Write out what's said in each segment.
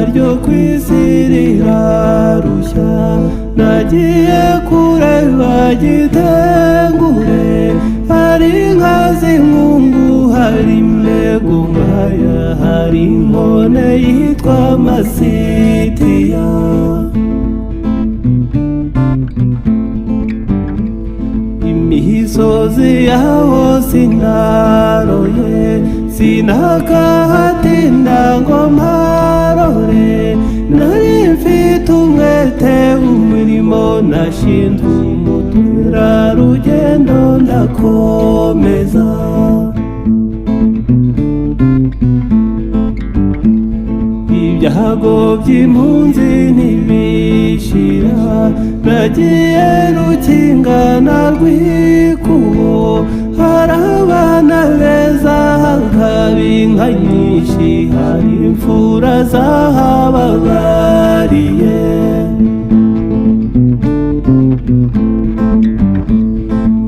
ryo kw'isi rirarushya nagiye kureba Gitengure hari inka z'inkungu hari imego nkaya hari inkone yitwa Masitiya imisozi yaho sinaroye sinakahatinda ngo mparore nari mfite umwete umurimo nashinzwe umuturarugendo ndakomeza ibyago by'impunzi ntibishira nagiye Rukingana rw'ikubo hari abana beza hakaba inka nyinshi hari imfura zahababariye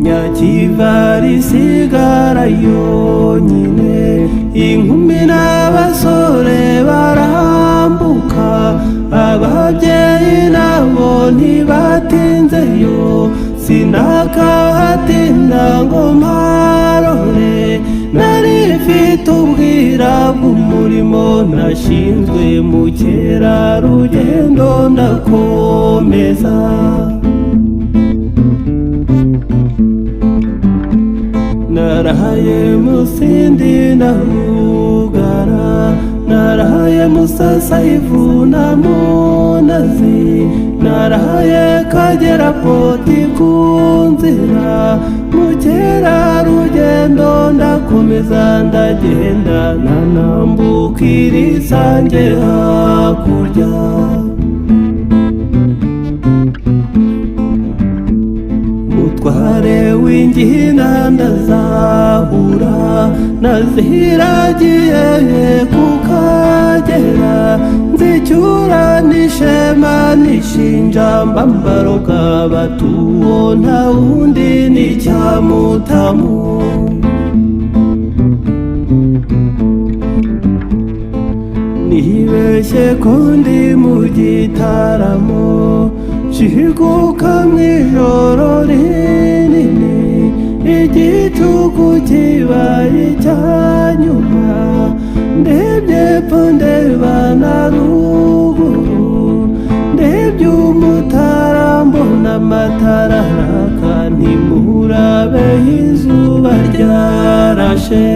Nyakivari isigara yonyine inkumi n'abasore barambuka ababyeyi nabo ntibatinzeyo sinakahatinda ngo mparore nari mfite ubwira bw'umurimo nashinzwe mu kerarugendo ndakomeza narahaye Musindi na Rugara narahaye Musasayivu na Munazi narahaye Kagera Poti ku nzira mu kerarugendo ndakomeza ndagenda nanambuka irisange hakurya mutware w'ingina ndazahura naziragiye ku Kagera nzicyura n'ishema nishinja mbambaroga batuwo nta wundi ni Cyamutamu nibeshye ko ndi mu gitaramo shiguka mw'ijoro rinini igicuku kibaye icyanyuma ndebye epfo ndeba na ruguru ndebye umutara mbona amatara araka ntimurabe izuba ryarashe